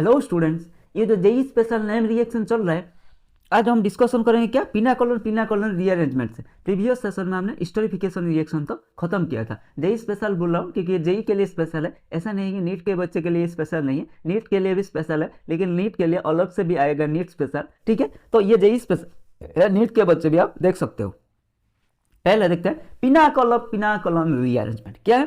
Hello students, ये जो JEE special name reaction चल रहा है, आज हम डिस्कशन करेंगे क्या पिना कॉलन रीअरेंजमेंट से। प्रीवियस सेशन में हमने स्टोरिफिकेशन रिएक्शन तो खत्म किया था। जेई स्पेशल बोल रहा हूँ क्योंकि ये जेई के लिए स्पेशल है, ऐसा नहीं है कि नीट के बच्चे के लिए स्पेशल नहीं है, नीट के लिए भी स्पेशल है, लेकिन नीट के लिए अलग से भी आएगा नीट स्पेशल। ठीक है, तो ये जेई स्पेशल नीट के बच्चे भी आप देख सकते हो। पहले देखते हैं पिना कॉलन रीअरेंजमेंट क्या है।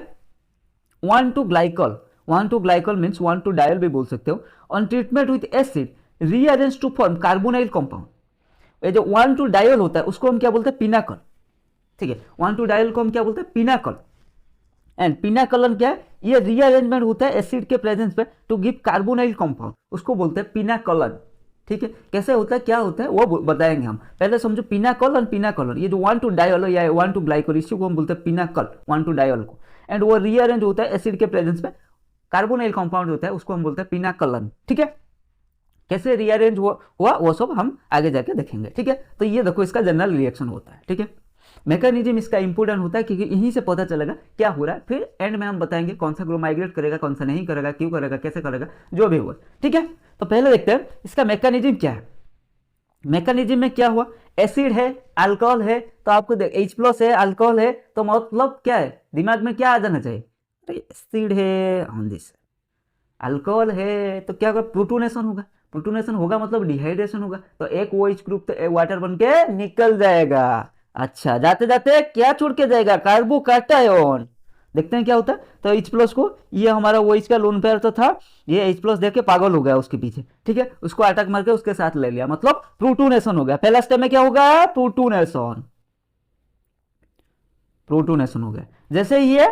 1,2-ग्लाइकॉल मीन्स 1,2-डायल भी बोल सकते हो। On treatment with acid rearrange to form carbonyl compound. ये जो 1,2-डायल होता है उसको हम क्या बोलते हैं, पिनाकल। ठीक है, 1,2-डायल को हम क्या बोलते हैं, पिनाकल। एंड पिनाकलन क्या है, ये रीअरेंजमेंट होता है एसिड के प्रेजेंस पे टू गिव कार्बोनाइल कंपाउंड, उसको बोलते हैं पिनाकलन। ठीक है, कैसे होता है क्या होता है वो बताएंगे हम। पहले समझो पिनाकलन, ये जो 1,2-डायल या 1,2-ग्लाइकॉल इसी को हम बोलते हैं पिनाकल, 1,2-डायल को। एंड वो रीअरेंज होता है एसिड के प्रेजेंस पे, कार्बोनाइल कंपाउंड होता है उसको हम बोलते हैं पिनाकलन। ठीक है, कैसे रीअरेंज हुआ वो सब हम आगे जाके देखेंगे। ठीक है, तो ये देखो इसका जनरल रिएक्शन होता है। ठीक है, मैकेनिज्म इसका इंपोर्टेंट होता है क्योंकि यहीं से पता चलेगा क्या हो रहा है। फिर एंड में हम बताएंगे कौन सा ग्रुप माइग्रेट करेगा, कौन सा नहीं करेगा, क्यों करेगा, कैसे करेगा, जो भी हुआ। ठीक है, तो पहले देखते हैं इसका मैकेनिज्म क्या है। मैकेनिज्म में क्या हुआ, एसिड है, अल्कोहल है, तो आपको H+ है, अल्कोहल है, तो मतलब क्या है, दिमाग में क्या आ जाना चाहिए, एसिड है ऑन दिस, अल्कोहल है तो क्या होगा, प्रोटोनेशन होगा। प्रोटोनेशन होगा मतलब डिहाइड्रेशन होगा, तो एक OH ग्रुप तो वाटर बन के निकल जाएगा। अच्छा, जाते जाते क्या छोड़ के जाएगा, कार्बोकैटायन। देखते हैं क्या होता है। तो H+ को, ये हमारा OH का लोन पेयर तो था, ये H+ देख के पागल हो गया उसके पीछे। ठीक है, उसको अटैक मार के उसके साथ ले लिया, मतलब प्रोटोनेशन हो गया। पहला स्टेप में क्या होगा, प्रोटोनेशन हो गया। जैसे ये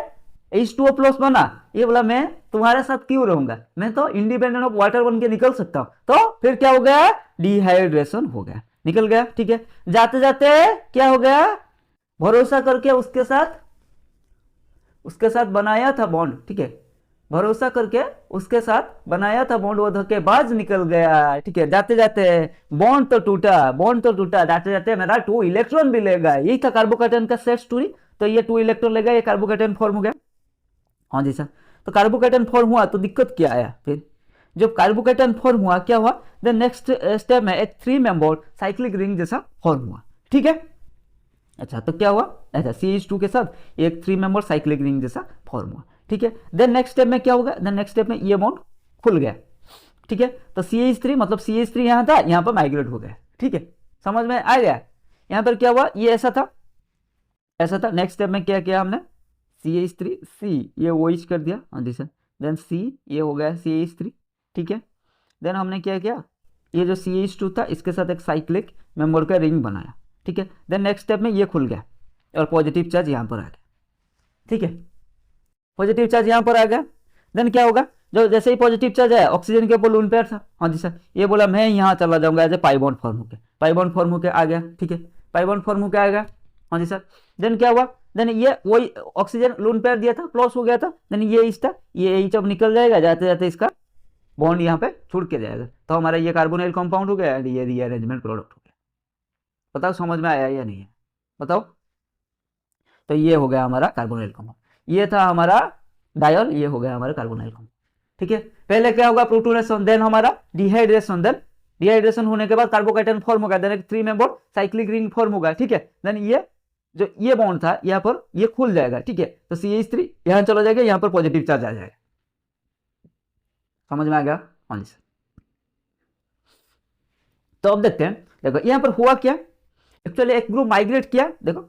H2O+ बना, ये बोला मैं तुम्हारे साथ क्यों रहूंगा, मैं तो इंडिपेंडेंट ऑफ वाटर बन के निकल सकता हूं। तो फिर क्या हो गया, डिहाइड्रेशन हो गया, निकल गया। ठीक है, जाते जाते क्या हो गया, भरोसा करके उसके साथ बनाया था बॉन्ड। ठीक है, भरोसा करके उसके साथ बनाया था बॉन्ड, वो धोखेबाज निकल गया। ठीक है, जाते जाते बॉन्ड तो टूटा, जाते जाते मेरा 2 इलेक्ट्रॉन भी लेगा। यही था कार्बोकैटायन का सेट स्टोरी। तो ये 2 इलेक्ट्रॉन लेगा, ये कार्बोकैटायन फॉर्म हो गया। हाँ जी सर, तो कार्बोकैटायन फॉर्म हुआ तो दिक्कत क्या आया, फिर जब कार्बोकैटायन फॉर्म हुआ क्या हुआ, देन नेक्स्ट स्टेप में एक 3 मेंबर साइक्लिक रिंग जैसा फॉर्म हुआ। ठीक है, अच्छा तो क्या हुआ, अच्छा CH2 के साथ एक 3 मेंबर साइक्लिक रिंग जैसा फॉर्म हुआ। ठीक है, देन नेक्स्ट स्टेप में क्या होगा, देन नेक्स्ट स्टेप में ये बॉन्ड खुल गया। ठीक है, तो CH3 मतलब CH3 यहाँ था, यहाँ पर माइग्रेट हो गया। ठीक है, समझ में आ गया। यहाँ पर क्या हुआ, ये ऐसा था। नेक्स्ट स्टेप में क्या किया हमने, CH3 C ये OH कर दिया, हाँ जी सर, देन C ये हो गया CH3। ठीक है, देन हमने क्या किया, ये जो CH2 था इसके साथ एक साइक्लिक मेंबर का रिंग बनाया। ठीक है, देन नेक्स्ट स्टेप में ये खुल गया और पॉजिटिव चार्ज यहाँ पर आ गया। ठीक है, पॉजिटिव चार्ज यहाँ पर आ गया, देन क्या होगा, जो जैसे ही पॉजिटिव चार्ज आया ऑक्सीजन के ऊपर लोन पेयर था, हाँ जी सर, ये बोला मैं यहाँ चला जाऊंगा, as a pi bond form होकर आ गया। ठीक है, पाई बॉन्ड फॉर्म होकर आ गया, हाँ जी सर। देन क्या हुआ, देन ये वही ऑक्सीजन लोन पेयर दिया था, प्लस हो गया था, देन ये इसका ये H अब निकल जाएगा, जाते जाते इसका बॉन्ड यहाँ पे छूट के जाएगा, तो हमारा ये कार्बोनाइल कंपाउंड हो गया एंड ये रीअरेंजमेंट प्रोडक्ट हो गया। बताओ समझ में आया या नहीं है, बताओ। तो ये हो गया हमारा कार्बोनाइल कंपाउंड, ये था हमारा डायल, ये हो गया हमारा कार्बोनाइल कंपाउंड। ठीक है, पहले क्या होगा, प्रोटोनेशन, देन हमारा डिहाइड्रेशन, देन डिहाइड्रेशन होने के बाद कार्बोकैटायन फॉर्म होगा, देन एक 3 मेंबर साइक्लिक रिंग फॉर्म होगा। ठीक है, देन ये जो ये बॉन्ड था यहाँ पर ये खुल जाएगा। ठीक है, तो CH3 यहाँ चला जाएगा, यहाँ पर पॉजिटिव चार्ज आ जाएगा। समझ में आ गया, हाँ जी सर। तो अब देखते हैं, देखो यहाँ पर हुआ क्या, एक्चुअली एक ग्रुप माइग्रेट किया। देखो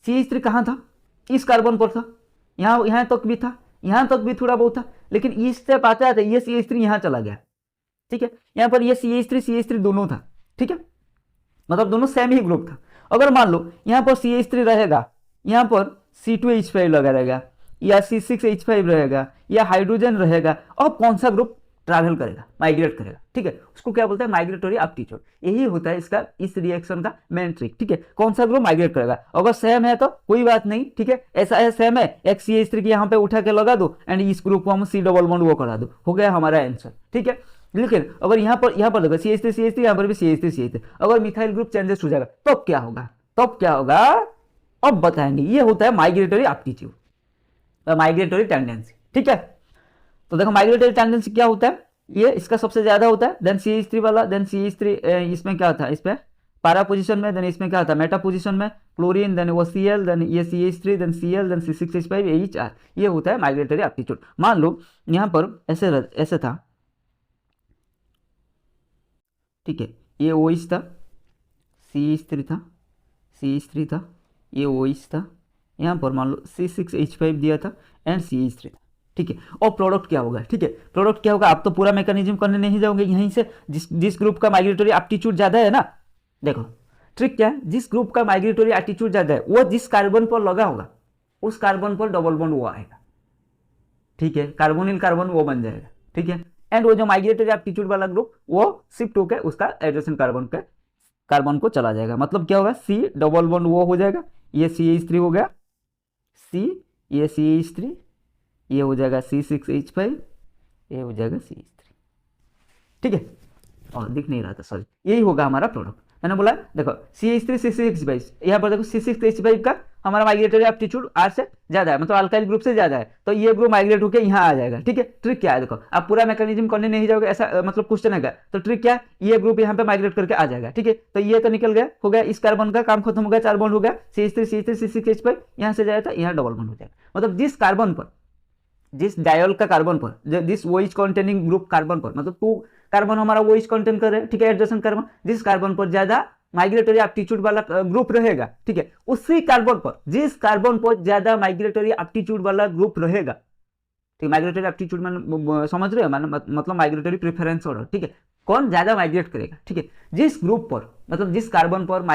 CH3 कहाँ था, इस कार्बन पर था, यहाँ तक भी था, यहाँ तक भी थोड़ा बहुत था, लेकिन इससे पाता है ये CH3 यहाँ चला गया। ठीक है, यहाँ पर ये CH3 दोनों था। ठीक है, मतलब दोनों सेम ही ग्रुप था। अगर मान लो यहाँ पर CH3 रहेगा, यहाँ पर C2H5 लगा रहेगा, या C6H5 रहेगा, या हाइड्रोजन रहेगा, अब कौन सा ग्रुप ट्रैवल करेगा, माइग्रेट करेगा। ठीक है, उसको क्या बोलते हैं, माइग्रेटरी एप्टीट्यूड। यही होता है इसका, इस रिएक्शन का मेन ट्रिक। ठीक है, कौन सा ग्रुप माइग्रेट करेगा, अगर सेम है तो कोई बात नहीं। ठीक है, ऐसा है सेम है, एक CH3 की यहाँ पे उठा के लगा दो एंड इस ग्रुप को हम C डबल बॉन्ड वो करा दो, हो गया हमारा आंसर। ठीक है, लेकिन अगर यहाँ पर देखो CH3 यहाँ पर भी CH3 अगर मिथाइल ग्रुप चेंजेस हो जाएगा तब क्या होगा, अब बताएंगे। ये होता है माइग्रेटरी एप्टीट्यूड, माइग्रेटरी टेंडेंसी। ठीक है, तो देखो माइग्रेटरी टेंडेंसी क्या होता है, ये इसका सबसे ज्यादा होता है, देन CH3 वाला, देन CH3 इसमें क्या था, इस पे पारा पोजीशन में, देन इसमें क्या था मेटा पोजीशन में क्लोरीन, देन वो Cl, देन ये CH3, then Cl, then C6H5 AHR, ये होता है माइग्रेटरी एप्टीट्यूड। मान लो यहाँ पर ऐसे था, ठीक है, ये OH था, CH3 था, CH3 था, ये OH था, यहाँ पर मान लो C6H5 दिया था एंड CH3 था, ठीक है। और प्रोडक्ट क्या होगा, ठीक है, प्रोडक्ट क्या होगा, आप तो पूरा मैकेनिज्म करने नहीं जाओगे, यहीं से जिस ग्रुप का माइग्रेटरी एप्टीट्यूड ज्यादा है ना, देखो ट्रिक क्या है, जिस ग्रुप का माइग्रेटरी एप्टीट्यूड ज्यादा है वो जिस कार्बन पर लगा होगा उस कार्बन पर डबल बॉन्ड वो आएगा, ठीक है, कार्बोनिल कार्बन वो बन जाएगा, ठीक है। एंड वो जो माइग्रेटरी एप्टीट्यूड वाला ग्रुप वो शिफ्ट होकर उसका एडजेसेंट कार्बन को चला जाएगा, मतलब क्या होगा, C डबल बॉन्ड वो हो जाएगा, ये CH3 हो गया, C, ये CH3, ये हो जाएगा C6H5, ये हो जाएगा CH3, ठीक है। और दिख नहीं रहा था, सॉरी, यही होगा हमारा प्रोडक्ट। मैंने बोला देखो CH3 C6H5, यहाँ पर देखो C6H5 का हमारा माइग्रेटरी एप्टीट्यूड R से ज्यादा है, मतलब अल्काइल ग्रुप से ज्यादा है, तो ये ग्रुप माइग्रेट होकर यहाँ आ जाएगा, ठीक है। ट्रिक क्या है, देखो आप पूरा मैकेनिज्म करने नहीं जाओगे, ऐसा मतलब क्वेश्चन है, तो ट्रिक क्या है, ये ग्रुप यहाँ पे माइग्रेट करके आ जाएगा, ठीक है। तो ये तो निकल गया, हो गया, इस कार्बन का काम खत्म हो गया, 4 बॉन्ड हो गया, CH3 C6H5 यहाँ से जाएगा, यहाँ डबल बॉन्ड हो जाएगा, मतलब जिस कार्बन पर, जिस डायोल का कार्बन पर, जिस OH कंटेनिंग ग्रुप कार्बन पर, मतलब 2 कार्बन हमारा OH कंटेन कर रहे हैं, ठीक है, एडजेसेंट कार्बन, जिस कार्बन पर ज्यादा माइग्रेटरी एप्टीट्यूड वाला ग्रुप रहेगा, ठीक है, उसी कार्बन पर, जिस कार्बन पर ज्यादा माइग्रेटरी एप्टीट्यूड वाला ग्रुप रहेगा, ठीक, माइग्रेटरी एप्टीट्यूड में समझ रहे हो, मतलब माइग्रेटरी प्रेफरेंस ऑर्डर, ठीक है, कौन ज्यादा माइग्रेट करेगा, ठीक है, जिस ग्रुप पर, मतलब जिस कार्बन पर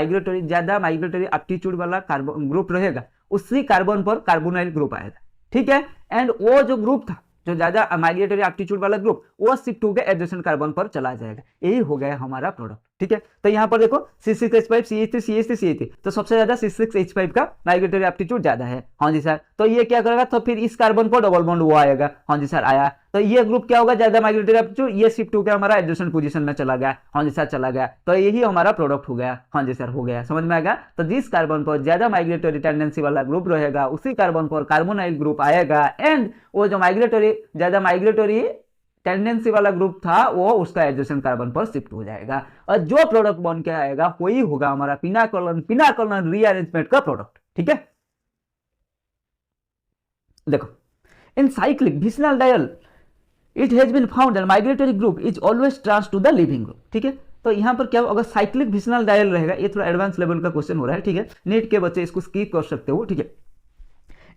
ज्यादा माइग्रेटरी एप्टीट्यूड वाला कार्बन ग्रुप रहेगा उसी कार्बन पर कार्बोनाइल ग्रुप आएगा, ठीक है। एंड वो जो ग्रुप था, जो ज्यादा माइग्रेटरी एप्टीट्यूड वाला ग्रुप, वो शिफ्ट होकर एडजेसेंट कार्बन पर चला जाएगा, यही हो गया हमारा प्रोडक्ट, ठीक है। तो यहाँ पर देखो C6H5 CH3 CH3 CH3, तो सबसे ज्यादा C6H5 का माइग्रेटरी एप्टीट्यूड ज्यादा है, हाँ जी सर। तो ये क्या करेगा, तो फिर इस कार्बन पर डबल बॉन्ड वो आएगा, हाँ जी सर आया, तो ये ग्रुप क्या होगा, ज्यादा माइग्रेटरी एप्टीट्यूड, ये शिफ्ट होकर हमारा एडजेसेंट पोजीशन में चला गया, हाँ जी सर चला गया, तो यही हमारा प्रोडक्ट हो गया, हाँ जी सर हो गया, समझ में आएगा। तो जिस कार्बन पर ज्यादा माइग्रेटरी टेंडेंसी वाला ग्रुप रहेगा उसी कार्बन पर कार्बोनाइल ग्रुप आएगा, एंड वो जो ज्यादा माइग्रेटरी टेंडेंसी वाला ग्रुप था वो उसका एडजेसेंट कार्बन पर शिफ्ट हो जाएगा, और जो प्रोडक्ट बन के आएगा वही होगा हमारा पिनाकोलन रीअरेंजमेंट का प्रोडक्ट, ठीक है। देखो in cyclic vicinal diol it has been found that migratory group is always trans to the leaving group, ठीक है। तो यहाँ पर क्या, अगर साइक्लिक विसिनल डायल रहेगा, ये थोड़ा एडवांस लेवल का क्वेश्चन हो रहा है, ठीक है, नीट के बच्चे इसको स्किप कर सकते हो, ठीक है।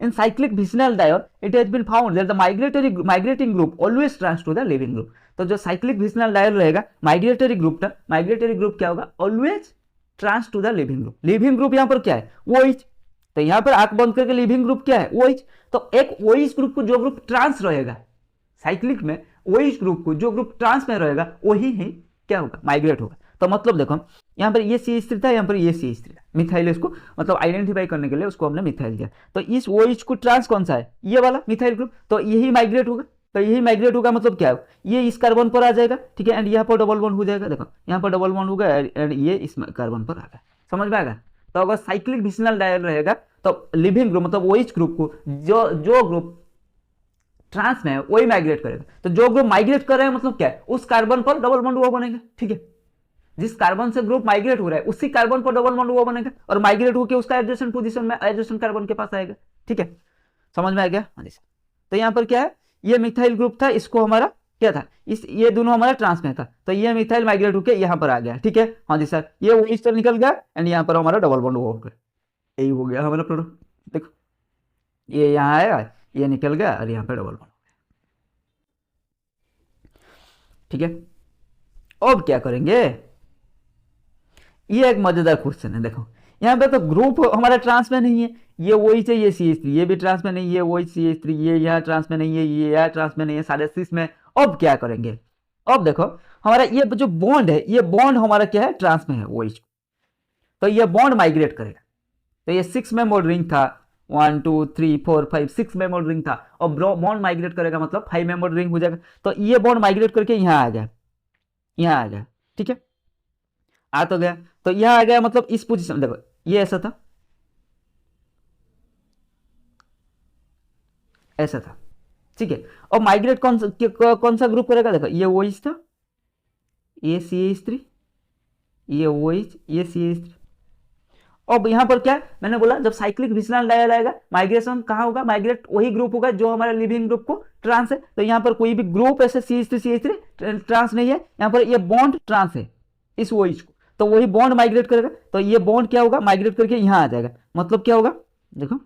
In cyclic vicinal diol, it has been found that the migrating group always trans to the living group. तो जो cyclic vicinal diol रहेगा माइग्रेटरी ग्रुप क्या होगा, always trans to the leaving group. Leaving group यहाँ पर क्या है, OH, तो यहाँ पर आंख बंद करके लिविंग ग्रुप क्या है, OH, तो एक OH ग्रुप को जो ग्रुप ट्रांस रहेगा साइक्लिक में, OH ग्रुप को जो ग्रुप ट्रांस में रहेगा वही ही क्या होगा, माइग्रेट होगा। तो मतलब देखो यहाँ पर ये CH3 था, यहाँ पर ये CH3 था, मिथाइल, इसको मतलब आइडेंटिफाई करने के लिए उसको हमने मिथाइल किया, तो इस OH को ट्रांस कौन सा है, ये वाला मिथाइल ग्रुप, तो यही माइग्रेट होगा, तो यही माइग्रेट होगा, मतलब क्या है, ये इस कार्बन पर आ जाएगा, ठीक है, एंड यहाँ पर डबल बॉन्ड हो जाएगा, देखो यहाँ पर डबल बॉन्ड होगा एंड ये इस कार्बन पर आ गया, समझ में आएगा। तो अगर साइक्लिक विसिनल डायल रहेगा तो लिविंग ग्रुप मतलब OH ग्रुप को जो ग्रुप ट्रांस में है वही माइग्रेट करेगा, तो जो ग्रुप माइग्रेट कर रहे हैं मतलब क्या है, उस कार्बन पर डबल बॉन्ड वो बनेगा, ठीक है, जिस कार्बन से ग्रुप माइग्रेट हो रहा है उसी कार्बन पर डबल बॉन्ड वो बनेगा और माइग्रेट होकर उसका एडजेसेंट पोजीशन में एडजेसेंट कार्बन के पास आएगा, ठीक है, समझ में आ गया। हाँ जी सर, तो यहाँ पर क्या है, ये मिथाइल ग्रुप था, इसको हमारा क्या था, ये दोनों हमारा ट्रांस में था, तो ये मिथाइल माइग्रेट होकर यहाँ पर आ गया, ठीक है। हाँ जी सर, ये वो इस तरह निकल गया एंड यहाँ पर हमारा डबल बॉन्ड वो हो गया, यही हो गया हमारा प्रोडक्ट। देखो ये यहाँ आएगा, ये निकल गया और यहाँ पर डबल बॉन्ड, ठीक है। अब क्या करेंगे, ये एक मजेदार क्वेश्चन है, देखो यहाँ पे तो ग्रुप हमारा ट्रांस में नहीं है, ये वही चाहिए CH3, ये भी ट्रांस में नहीं है, वही CH3, ये यहाँ ट्रांस में नहीं है, ये यहाँ ट्रांस में नहीं है, साढ़े 6 में। अब क्या करेंगे, अब देखो हमारा ये जो बॉन्ड है, ये बॉन्ड हमारा क्या है, ट्रांस में है OH, तो ये बॉन्ड माइग्रेट करेगा, तो ये 6 मेंबर रिंग था, 1 2 3 4 5 6 मेंबर रिंग था, और बॉन्ड माइग्रेट करेगा मतलब 5 मेंबर रिंग हो जाएगा, तो ये बॉन्ड माइग्रेट करके यहाँ आ गया, यहाँ आ गया, ठीक है, आ तो गया, तो यहां आ गया, मतलब इस पोजीशन, देखो ये ऐसा था, ऐसा था, ठीक है। और माइग्रेट कौन सा ग्रुप करेगा, देखो ये OH था, ये CH3, ये OH, ये CH3। अब यहाँ पर क्या मैंने बोला, जब साइक्लिक विचलन लाया जाएगा माइग्रेशन कहाँ होगा, माइग्रेट वही ग्रुप होगा जो हमारा लिविंग ग्रुप को ट्रांस है। तो यहाँ पर कोई भी ग्रुप ऐसे CH3 ट्रांस नहीं है, यहाँ पर ये बॉन्ड ट्रांस है इस OH को, तो वही बॉन्ड माइग्रेट करेगा। तो ये बॉन्ड क्या होगा, माइग्रेट करके यहाँ आ जाएगा। मतलब क्या होगा, देखो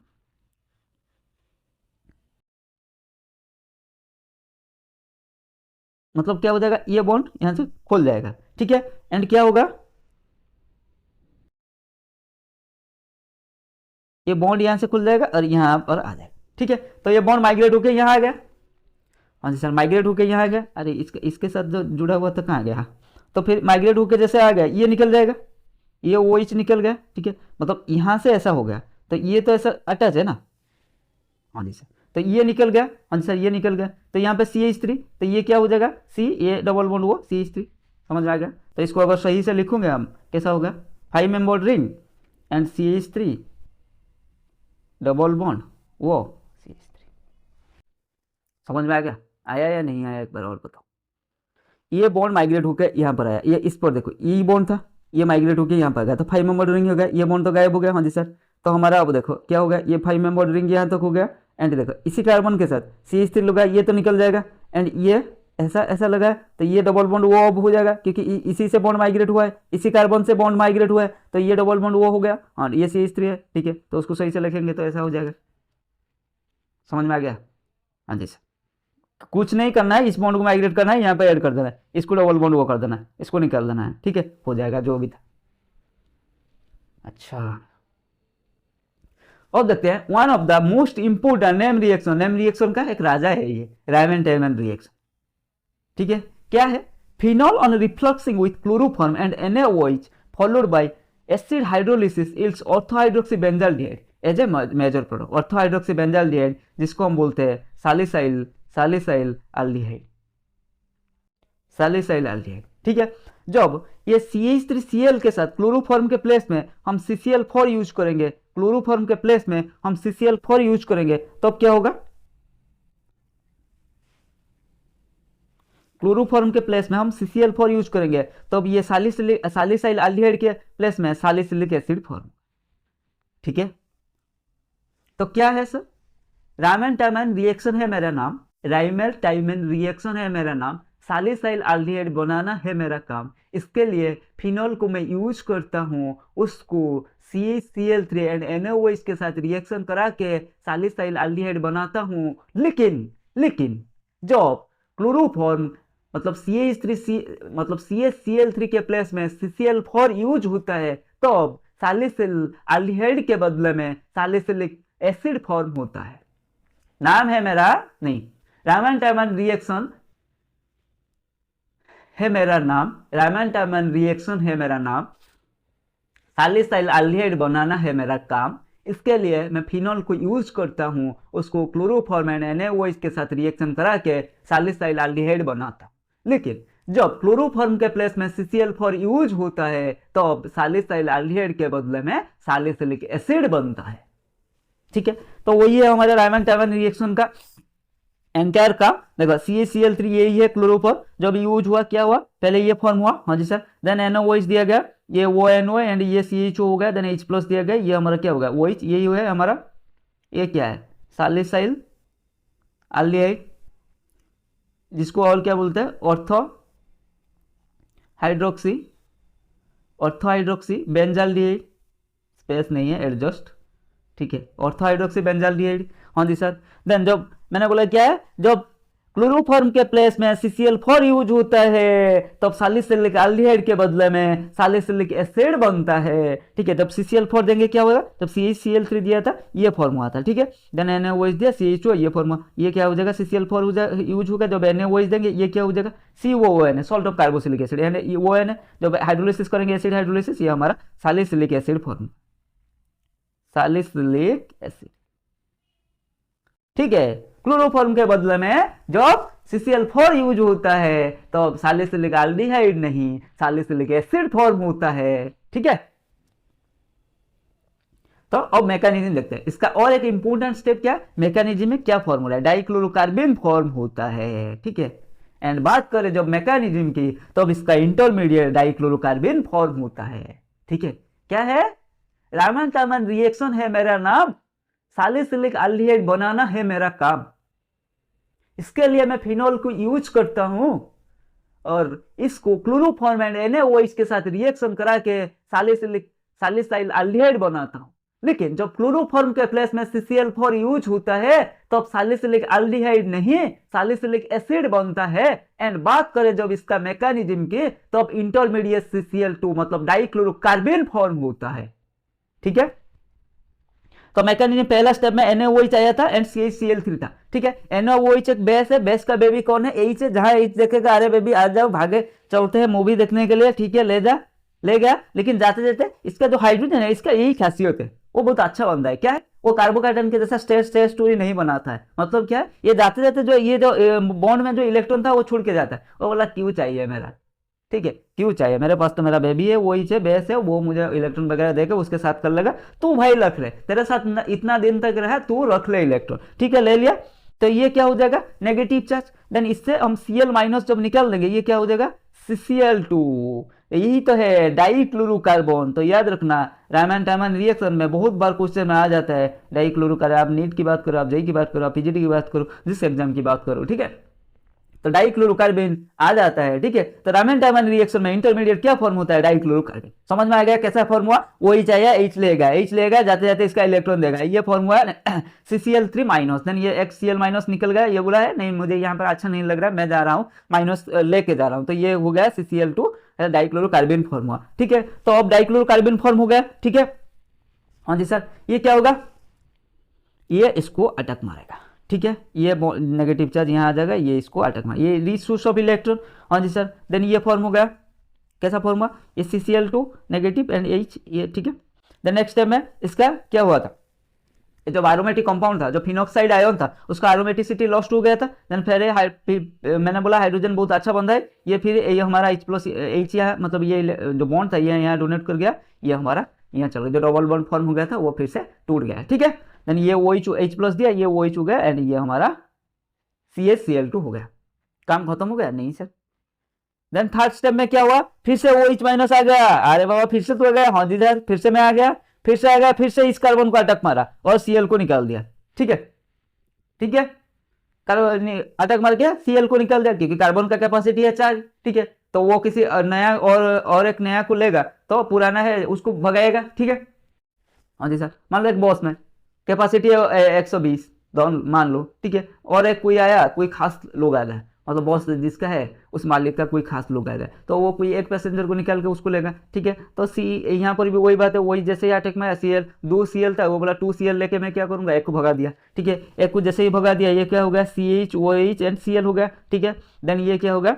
मतलब क्या हो जाएगा, ये बॉन्ड यहाँ से खोल जाएगा, ठीक है। एंड क्या होगा, ये बॉन्ड यहाँ से खुल जाएगा और यहाँ पर आ जाएगा, ठीक है। तो ये बॉन्ड माइग्रेट होकर यहाँ आ गया। हाँ जी सर, माइग्रेट होकर यहाँ आ गया। अरे इसके साथ जो जुड़ा हुआ था कहाँ गया, तो फिर माइग्रेट होकर जैसे आ गया, ये निकल जाएगा, ये OH निकल गया, ठीक है। मतलब यहाँ से ऐसा हो गया, तो ये तो ऐसा अटैच है ना। हाँ जी सर, तो ये निकल गया। हाँ जी सर, ये निकल गया। तो यहाँ पे CH3, तो ये क्या हो जाएगा, C, ये डबल बॉन्ड वो CH3, समझ में आ गया। तो इसको अगर सही से लिखोगे हम, कैसा होगा, 5 membered ring and CH3 double bond वो CH3। समझ में आ गया, आया या नहीं आया, एक बार और बताओ। ये बॉन्ड माइग्रेट होकर यहाँ पर आया, ये इस पर देखो, ये बॉन्ड था, ये माइग्रेट होकर यहाँ पर गया, तो 5 मेंबर रिंग हो गया, ये बॉन्ड तो गायब हो गया। हाँ जी सर, तो हमारा अब देखो क्या हो गया, ये 5 मेंबर रिंग यहाँ तक हो गया। एंड देखो इसी कार्बन के साथ CH3 लगा, ये तो निकल जाएगा। एंड ये ऐसा ऐसा लगा है, तो ये डबल बॉन्ड वो अब हो जाएगा, क्योंकि इसी से बॉन्ड माइग्रेट हुआ है, इसी कार्बन से बॉन्ड माइग्रेट हुआ है, तो ये डबल बॉन्ड वो हो गया। हाँ, ये CH3 है, ठीक है। तो उसको सही से लिखेंगे तो ऐसा हो जाएगा। समझ में आ गया। हाँ जी सर, कुछ नहीं करना है, इस बॉन्ड को माइग्रेट करना है, यहाँ पे ऐड कर देना है, इसको डबल बॉन्ड वो कर देना है, इसको निकाल देना है, ठीक है, हो जाएगा जो भी था। अच्छा, और देखते हैं one of the most important name reaction का एक राजा है ये, रायमैन-टैमैन रिएक्शन, ठीक है। क्या है, phenol on refluxing with chloroform and NaOH followed by acid hydrolysis yields orthohydroxybenzaldehyde as a major product. Orthohydroxybenzaldehyde जिसको हम बोलते हैं सैलिसाइल एल्डिहाइड, ठीक है। जब ये CH3Cl के साथ क्लोरोफॉर्म के प्लेस में हम CCl4 यूज करेंगे, क्लोरोफॉर्म के प्लेस में हम CCl4 यूज करेंगे, तो क्या होगा, क्लोरोफॉर्म के प्लेस में हम CCl4 यूज करेंगे, तो अब ये सैलिसाइल एल्डिहाइड के प्लेस में सैलिसिलिक एसिड फॉर्म, ठीक है। तो क्या है सर, रायमैन-टैमैन रिएक्शन है मेरा नाम, रायमैन-टैमैन रिएक्शन है मेरा नाम, सैलिसाइल एल्डिहाइड बनाना है मेरा काम। इसके लिए फिनॉल को मैं यूज करता हूँ, उसको CH3Cl3 एंड NaOH के साथ रिएक्शन करा के सैलिसाइल एल्डिहाइड बनाता हूँ। लेकिन जब क्लोरोफॉर्म मतलब CH3Cl3 के प्लेस में CCl4 यूज होता है, तो अब सैलिसिल एल्डिहाइड के बदले में सैलिसिलिक एसिड फॉर्म होता है। नाम है मेरा नहीं, रायमैन-टैमैन रिएक्शन है मेरा नाम, रायमैन-टैमैन रिएक्शन है मेरा नाम, सैलिसाइल एल्डिहाइड बनाना है मेरा काम। इसके लिए मैं फिनॉल को यूज करता हूँ, उसको क्लोरोफॉर्म एंड NaOH के साथ रिएक्शन करा के सैलिसाइल एल्डिहाइड बनाता। लेकिन जब क्लोरोफॉर्म के प्लेस में CCl4 यूज होता है, तो अब सैलिसाइल एल्डिहाइड के बदले में सैलिसिलिक एसिड बनता है, ठीक है। तो वही है हमारे रायमैन-टैमैन रिएक्शन का एंटायर का। देखो CaCl3 यही है, क्लोरोफॉर्म जब यूज हुआ क्या हुआ, पहले ये फॉर्म हुआ, हाँ जी सर, देन NaOH दिया गया, ये ONO एंड ये CHO हो गया, देन H+ दिया गया, ये हमारा क्या होगा, OH, यही है हमारा, ये क्या है, सैलिसाइल एल्डिहाइड, जिसको और क्या बोलते हैं, ऑर्थोहाइड्रोक्सी बेंजाल्डिहाइड, स्पेस नहीं है, एडजस्ट, ठीक है, ऑर्थोहाइड्रोक्सी बेंजाल्डिहाइड। हाँ जी सर, देन जब मैंने बोला क्या है, जब क्लोरोफॉर्म के प्लेस में CCl4 यूज होता है, तब सैलिसिलिक एल्डिहाइड के बदले में सैलिसिलिक एसिड बनता है, ठीक है। जब CCl4 देंगे क्या होगा, जब CH3 दिया था ये फॉर्म हुआ था, ठीक है। देन NaOH दिया, CHO, ये फॉर्म, ये क्या हो जाएगा, CCl4 यूज होगा, जब NaOH देंगे ये क्या हो जाएगा, COON, salt of carboxylic acid, यानी ON, जब हाइड्रोलिसिस करेंगे एसिड हाइड्रोलिसिस, ये हमारा salicylic acid form, salicylic acid, ठीक है। क्लोरोफॉर्म के बदले में जब CCl4 यूज होता है, तो सैलिसिलिक एल्डिहाइड नहीं, सैलिसिलिक एसिड फॉर्म होता है, ठीक है। तो अब मैकेनिज्म देखते हैं इसका। और एक इंपॉर्टेंट स्टेप क्या है, मैकेनिज्म में क्या फॉर्मूला है, डाइक्लोरोकार्बन फॉर्म होता है, ठीक है। एंड बात करें जब मैकेनिज्म की, तो अब इसका इंटरमीडिएट डाइक्लोरोकार्बन फॉर्म होता है, ठीक है। क्या है, रामन तामन रिएक्शन है मेरा नाम, सैलिसिलिक एल्डिहाइड बनाना है मेरा काम। इसके लिए मैं फिनोल को यूज करता हूं और इसको क्लोरोफॉर्म एंड NaOH के साथ रिएक्शन करा के सैलिसिल एल्डिहाइड बनाता हूं। लेकिन जब क्लोरोफॉर्म के प्लेस में CCl4 यूज होता है तो अब सैलिसिलिक एल्डिहाइड नहीं सैलिसिलिक एसिड बनता है। एंड बात करें जब इसका मैकेनिज्म की, तो अब इंटरमीडिएट CCl2 मतलब डाइक्लोरोकार्बन फॉर्म होता है, ठीक है। तो मैकेनिज्म पहला स्टेप में NaOH आया था एंड CH-Cl3 था, ठीक है। NaOH एक बेस है, बेस का बेबी कौन है, H है। जहां H देखेगा अरे बेबी आ जाओ, भागे चलते हैं मूवी देखने के लिए, ठीक है, ले जा, ले गया। लेकिन जाते जाते इसका जो हाइड्रोजन है इसका यही खासियत है, वो बहुत अच्छा बनता है। क्या है, वो कार्बोकार्बन के जैसा स्टेट स्टोरी नहीं बनाता है। मतलब क्या है, ये जाते जाते जो ये जो बॉन्ड में जो इलेक्ट्रॉन था वो छोड़ के जाता है। वो बोला क्यों चाहिए मेरा, ठीक है, क्यों चाहिए, मेरे पास तो मेरा बेबी है, वही से बेस है, वो मुझे इलेक्ट्रॉन वगैरह देकर उसके साथ कर लेगा। तू भाई रख ले, तेरे साथ इतना दिन तक रहा, तू रख ले इलेक्ट्रॉन, ठीक है, ले लिया। तो ये क्या हो जाएगा, नेगेटिव चार्ज। देन इससे हम Cl- जब निकाल देंगे, ये क्या हो जाएगा, CCl2। यही तो है डाइक्लोरोकार्बन। तो याद रखना, रायमैन टायमन रिएक्शन में बहुत बार क्वेश्चन में आ जाता है डाइक्लोरोकार्बन। आप नीट की बात करो, आप जेई की बात करो, आप पीजीटी की बात करो, जिस एग्जाम की बात करो, ठीक है, तो डाइक्लोरोकार्बन आ जाता है, ठीक है। तो रायमैन टायमन रिएक्शन में इंटरमीडिएट क्या फॉर्म होता है, डाइक्लोरोकार्बन। समझ में आ गया कैसा फॉर्म हुआ, वो H आया, H लेगा, H लेगा, जाते जाते इसका इलेक्ट्रॉन देगा, ये फॉर्म हुआ CCl3-। देन ये HCl- निकल गया, ये बोला है नहीं मुझे यहाँ पर अच्छा नहीं लग रहा, मैं जा रहा हूँ माइनस लेके जा रहा हूँ, तो ये हो गया CCl2 डाइक्लोरोकार्बन फॉर्म हुआ, ठीक है। तो अब डाइक्लोरोकार्बन फॉर्म हो गया, ठीक है। हाँ जी सर, ये क्या होगा, ये इसको अटक मारेगा, ठीक है, ये नेगेटिव चार्ज यहाँ आ जाएगा, ये इसको अटक मार, ये रीच सोर्स ऑफ इलेक्ट्रॉन। हाँ जी सर, देन ये फॉर्म हो गया, कैसा फॉर्म हुआ, ये CCl2 नेगेटिव एंड H, ये ठीक है। देन नेक्स्ट स्टेप में इसका क्या हुआ था, जो एरोमेटिक कंपाउंड था, जो फिनॉक्साइड आयन था, उसका एरोमेटिसिटी लॉस्ट हो गया था। देन फिर मैंने बोला हाइड्रोजन बहुत अच्छा बंदा है, ये फिर ये हमारा H यहाँ, मतलब ये जो बॉन्ड था ये यहाँ डोनेट कर गया, ये हमारा यहाँ चल गया, जो डबल बॉन्ड फॉर्म हो गया था वो फिर से टूट गया, ठीक है। देन ये OH+ दिया, ये OH हो गया एंड ये हमारा CH-Cl2 हो गया। काम खत्म हो गया, नहीं सर। देन थर्ड स्टेप में क्या हुआ, फिर से OH- आ गया, अरे बाबा फिर से तो आ गया, हाँ जी सर, फिर से मैं आ गया, फिर से आ गया, फिर से इस कार्बन को अटक मारा और Cl को निकाल दिया, ठीक है, ठीक है। कार्बन अटक मार के Cl को निकाल दिया, क्योंकि कार्बन का कैपेसिटी है 4, ठीक है। तो वो किसी नया और एक नया को लेगा तो पुराना है उसको भगाएगा, ठीक है। हाँ जी सर, मान लो एक बॉस में कैपेसिटी है 120 मान लो, ठीक है, और एक कोई आया, कोई खास लोग आ गए, मतलब बॉस जिसका है उस मालिक का कोई खास लोग आ गए, तो वो कोई एक पैसेंजर को निकाल के उसको लेगा, ठीक है। तो यहाँ पर भी वही बात है, वही जैसे अटैक में CL 2 Cl था, वो बोला 2 Cl लेके मैं क्या करूंगा, एक को भगा दिया, ठीक है। एक को जैसे ही भगा दिया, ये क्या हो गया, CH OH एंड Cl हो गया, ठीक है। देन ये क्या होगा,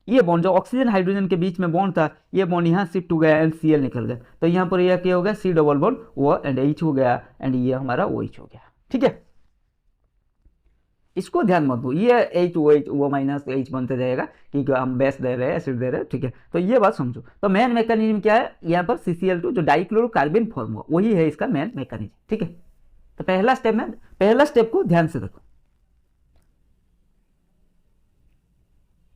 ये बॉन्ड जो ऑक्सीजन हाइड्रोजन के बीच में बॉन्ड था, ये बॉन्ड यहाँ शिफ्ट हो गया एंड Cl निकल गया, तो यहाँ पर यह क्या हो गया, C डबल बॉन्ड वो एंड H हो गया एंड ये हमारा OH हो गया, ठीक है। इसको ध्यान मत दो, ये H वो -H बनते जाएगा क्योंकि हम बेस दे रहे हैं, एसिड दे रहे हैं, ठीक है। तो ये बात समझो। तो मेन मैकेनिज्म क्या है, यहाँ पर CCl2 जो डाइक्लोरोकार्बन फॉर्म हुआ वही है इसका मेन मैकेनिज्म, ठीक है। तो पहला स्टेप को ध्यान से देखो।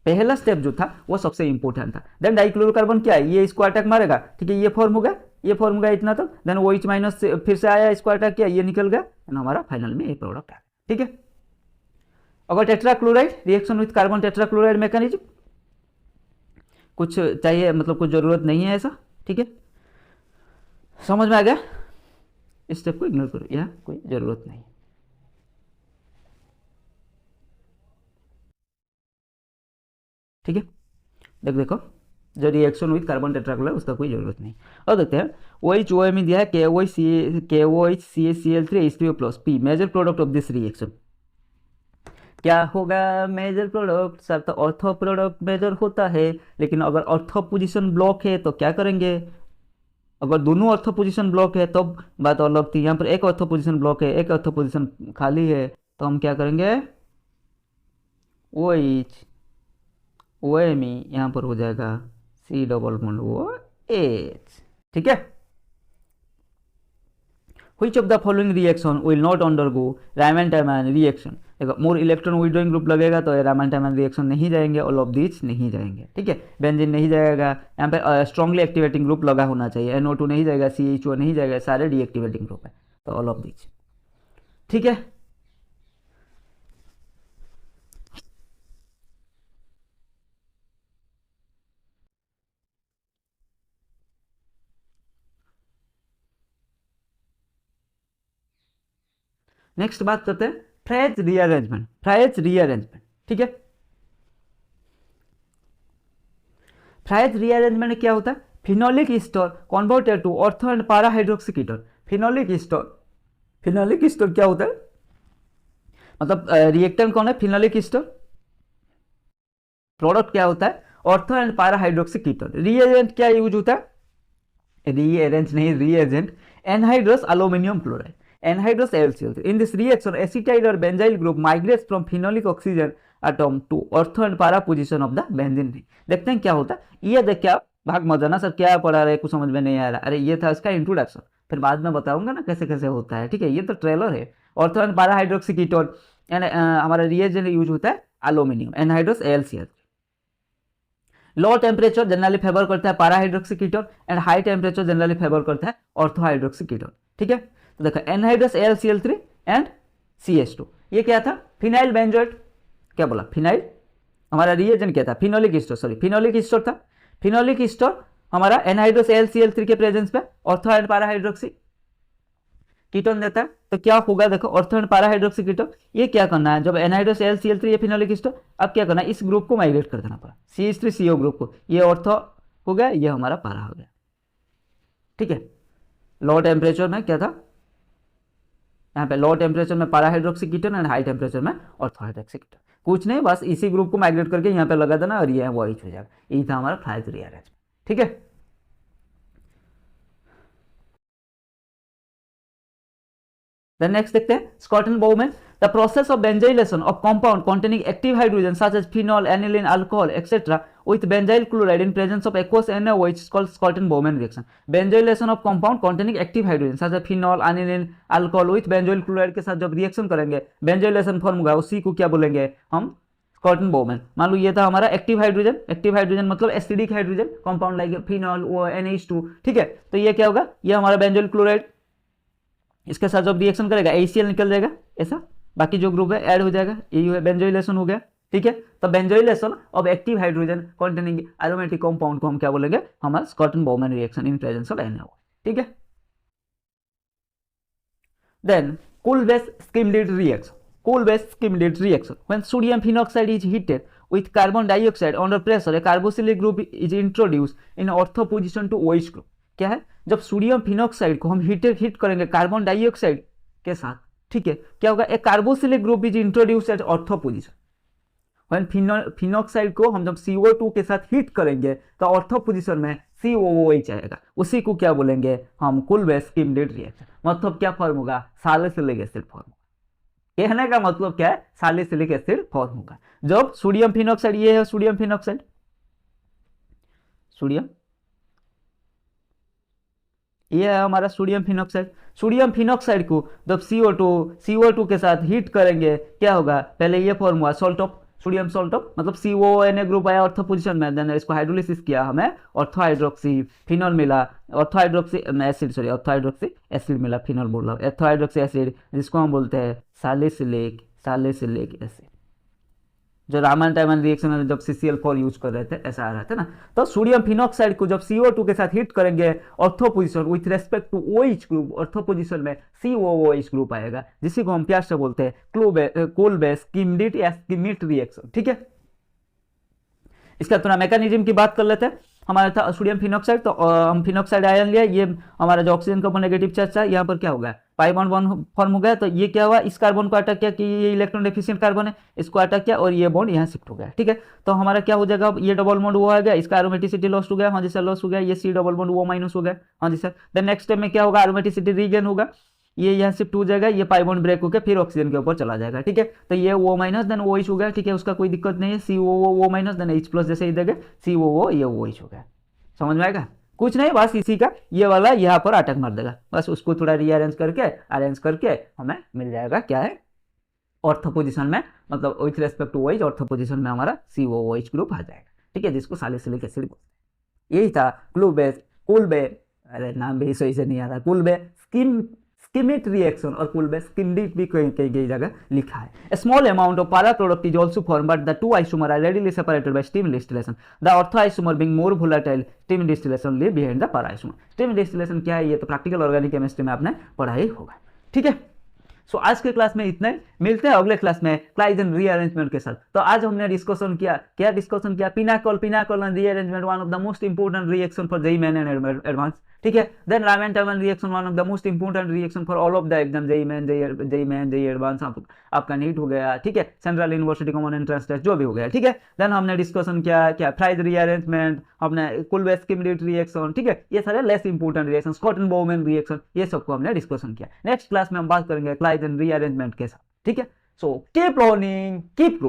पहला स्टेप जो था वो सबसे इंपॉर्टेंट था। देन डाइक्लोरोकार्बन क्या है, ये इसको अटैक मारेगा, ठीक है, ये फॉर्म होगा, ये फॉर्म होगा इतना तक। देन OH- फिर से आया, इसको अटैक किया, ये निकल गया, हमारा फाइनल में ये प्रोडक्ट है, ठीक है। अगर tetrachloride reaction with carbon tetrachloride mechanism कुछ चाहिए, मतलब कुछ जरूरत नहीं है ऐसा, ठीक है, समझ में आ गया। इस स्टेप को इग्नोर करो, यहाँ कोई जरूरत नहीं, ठीक है। देखो जो रिएक्शन विथ कार्बन टेट्राक्लोराइड उसका कोई जरूरत नहीं। और देखते हैं OH OH में दिया है KOH CaCl3 H3O+ P major product of this reaction. क्या होगा मेजर प्रोडक्ट, सर तो ऑर्थो प्रोडक्ट मेजर होता है, लेकिन अगर ऑर्थो पोजीशन ब्लॉक है तो क्या करेंगे, अगर दोनों ऑर्थो पोजीशन ब्लॉक है तब बात अलग थी। यहाँ पर एक ऑर्थो पोजीशन ब्लॉक है, एक ऑर्थो पोजीशन खाली है, तो हम क्या करेंगे, OH OM यहाँ पर हो जाएगा C डबल बॉन्ड OH, ठीक है। Which of the following reaction will not undergo Reimer Tiemann reaction. देखो मोर इलेक्ट्रॉन विड्रॉइंग ग्रुप लगेगा तो रायमैन-टायमन रिएक्शन नहीं जाएंगे, ऑल ऑफ दिस नहीं जाएंगे, ठीक है। बेंजीन नहीं जाएगा, यहाँ पे स्ट्रांगली एक्टिवेटिंग ग्रुप लगा होना चाहिए, NO2 नहीं जाएगा, CH2 नहीं जाएगा, सारे डीएक्टिवेटिंग ग्रुप है, तो ऑल ऑफ दिस, ठीक है। नेक्स्ट बात करते हैं फ्रेज रीअरेंजमेंट। फ्रेज रीअरेंजमेंट, ठीक है। फ्रेज रीअरेंजमेंट में क्या होता है, phenolic ester converted to ortho and para hydroxy ketone. Phenolic ester क्या होता है, मतलब रिएक्टेंट कौन है, फिनोलिक ईस्टर, प्रोडक्ट क्या होता है, ortho and para hydroxy ketone. Reagent क्या यूज होता है, रीअरेंज नहीं, reagent anhydrous aluminium chloride, anhydrous AlCl3. In this reaction, acetyl or benzyl group migrates from phenolic oxygen atom to ortho and para position of the benzene ring. देखते हैं क्या होता है। ये देख क्या भाग मत जाना सर, क्या पढ़ा रहे कुछ समझ में नहीं आ रहा। अरे ये था इसका इंट्रोडक्शन, फिर बाद में बताऊंगा ना कैसे कैसे होता है, ठीक है। ये तो ट्रेलर है। Ortho and para hydroxy ketone and हमारा रिएजेंट यूज होता है aluminium, anhydrous AlCl3। Low temperature generally favour करता है पारा hydroxy ketone and high temperature generally favour करता है ऑर्थो हाइड्रोक्सी कीटोन, ठीक है। तो देखो एनहाइड्रस AlCl3 एंड CH2, ये क्या था, फिनाइल बेंजोएट, क्या बोला फिनाइल, हमारा रिएजेंट क्या था, phenolic Easter, sorry phenolic Easter था। फिनोलिक ईस्टर हमारा एनहाइड्रस AlCl3 के प्रेजेंस पे ortho and para hydroxy ketone देता है। तो क्या होगा, देखो ortho and para hydroxy ketone, ये क्या करना है, जब एनहाइड्रस AlCl3 ये फिनोलिक ईस्टर, अब क्या करना है, इस ग्रुप को माइग्रेट कर देना पड़ा, CH3CO ग्रुप को, ये ऑर्थो हो गया, ये हमारा पारा हो गया, ठीक है। लो टेम्परेचर में क्या था, यहाँ पे लो टेम्परेचर में पारा hydroxy ketone and high temperature में ऑर्थो हाइड्रोक्सी कीटोन। कुछ नहीं, बस इसी ग्रुप को माइग्रेट करके यहाँ पे लगा देना और ये वही हो जाएगा। यही था हमारा फ्रेज रीअरेंजमेंट, ठीक है। Then next देखते हैं Schotten-Bowman, the process of benzylation of compound containing active hydrogen such as phenol, aniline, alcohol, etc. with benzyl chloride in presence of aqueous NaOH is called Schotten-Bowman reaction. Benzylation of compound containing active hydrogen such as phenol, aniline, alcohol with benzyl chloride के साथ जब reaction करेंगे, benzylation form होगा, उसी को क्या बोलेंगे हम, Schotten-Bowman। मान लो ये था हमारा एक्टिव हाइड्रोजन, एक्टिव हाइड्रोजन मतलब acidic hydrogen compound like phenol NH2, ठीक है। तो ये क्या होगा, ये हमारा बेंजोइल क्लोराइड, इसके साथ जब रिएक्शन करेगा ACl निकल जाएगा, ऐसा बाकी जो ग्रुप है ऐड हो जाएगा, यही बेंजोइलेशन हो गया, ठीक है। तो benzoylation of active hydrogen containing aromatic compound को हम क्या बोलेंगे, हमारा Schotten Baumann reaction in presence of NaOH, ठीक है। Then Cool-Base-Schmidt reaction. Cool-Base-Schmidt reaction, when sodium phenoxide is heated with carbon dioxide under pressure, a carboxylic group is introduced in ortho position to OH group। क्या है, जब sodium phenoxide को हम heat करेंगे carbon dioxide के साथ, ठीक है, क्या होगा, एक carboxylic group is introduced at ortho position. When phenoxide को हम जब CO2 के साथ हीट करेंगे तो ऑर्थो पोजीशन में COOH आएगा, उसी को क्या बोलेंगे हम, Cool-Base-Schmidt रिएक्शन। मतलब क्या फॉर्म होगा, सैलिसिलिक एसिड फॉर्म होगा। कहने का मतलब क्या है, सैलिसिलिक एसिड फॉर्म होगा जब सोडियम फिनॉक्साइड, ये है सोडियम फिनॉक्साइड, सोडियम, ये है हमारा सोडियम फिनॉक्साइड। सोडियम फिनॉक्साइड को जब CO2 के साथ हीट करेंगे क्या होगा, पहले ये फॉर्म हुआ salt of, sodium salt of, मतलब CONA ग्रुप आया ऑर्थो पोजीशन में, देन इसको हाइड्रोलिसिस किया, हमें ऑर्थो हाइड्रोक्सी फिनॉल मिला, ortho hydroxy acid, sorry ortho hydroxy acid मिला, फिनॉल बोल रहा हूँ, ऑर्थो हाइड्रोक्सी एसिड जिसको हम बोलते हैं सैलिसिलिक एसिड, जो रायमैन-टायमन रिएक्शन में जब CCl4 यूज कर रहे थे ऐसा आ रहा था ना। तो सोडियम फिनॉक्साइड को जब CO2 के साथ हीट करेंगे ortho position with respect to OH group, ortho position में COOH ग्रुप आएगा, जिसी को हम प्यार से बोलते हैं Cool-Base-Schmidt या Schmidt रिएक्शन, ठीक है। इसका थोड़ा मैकेनिज्म की बात कर लेते हैं। हमारा था सोडियम फिनॉक्साइड, तो हम फिनॉक्साइड आयन लिया, ये हमारा जो ऑक्सीजन का नेगेटिव चार्ज था, यहाँ पर क्या होगा, पाई बॉन्ड 1 फॉर्म हो गया। तो ये क्या हुआ, इस कार्बन को अटैक किया कि ये इलेक्ट्रॉन डेफिशिएंट कार्बन है, इसको अटैक किया और ये बॉन्ड यहाँ शिफ्ट हो गया, ठीक है। तो हमारा क्या हो जाएगा, ये डबल बॉन्ड वो आ गया, इसका एरोमेटिसिटी लॉस्ट हो गया, हाँ जी सर लॉस्ट हो गया, ये C डबल बॉन्ड वो माइनस हो गया, हाँ जी सर। देन नेक्स्ट स्टेप में क्या होगा, एरोमेटिसिटी रीगेन होगा, ये यहाँ शिफ्ट हो जाएगा, ये पाई बॉन्ड ब्रेक होकर फिर ऑक्सीजन के ऊपर चला जाएगा, ठीक है। तो ये O माइनस देन OH हो गया, ठीक है, उसका कोई दिक्कत नहीं है, COO O minus then H plus, जैसे ही देगा COO ये OH हो गया, समझ में आएगा। कुछ नहीं, बस इसी का ये वाला यहाँ पर अटैक मार देगा, बस उसको थोड़ा रीअरेंज करके अरेंज करके हमें मिल जाएगा क्या है ऑर्थो पोजीशन में, मतलब with respect to OH ortho position में हमारा COOH ग्रुप आ जाएगा, ठीक है, जिसको सैलिसिलिक एसिड बोलते हैं। यही था क्लूबेस कुलबे, अरे नाम भी सही से नहीं आ रहा, कुलबे स्किमिट रिएक्शन और कुलबे स्किंडिट भी कई जगह लिखा है। A small amount of para product is also formed, but the two isomers are readily separated by steam distillation. The ortho isomer being more volatile, steam distillation leave behind the para isomer. Steam distillation क्या है, ये तो practical organic chemistry में आपने पढ़ा ही होगा, ठीक है। सो आज के क्लास में इतना ही, मिलते हैं अगले क्लास में क्लाइजन रीअरेंजमेंट के साथ। तो आज हमने डिस्कशन किया, क्या डिस्कशन किया, pinacol and rearrangement one of the most important reaction for JEE main and advance, ठीक है। Then Reimer Tiemann reaction one of the most important reaction for all of the exam, JEE main JEE advance, आपका NEET हो गया, ठीक है, central university common entrance test जो भी हो गया, ठीक है। देन हमने डिस्कशन किया क्या फ्राइज रीअरेंजमेंट, हमने कुलबे स्किमिट रिएक्शन, ठीक है, ये सारे less important reaction, स्कॉटन Bowen reaction, ये सबको हमने डिस्कशन किया। नेक्स्ट क्लास में हम बात करेंगे क्लाइजन रीअरेंजमेंट के साथ, ठीक है। So keep learning keep growing.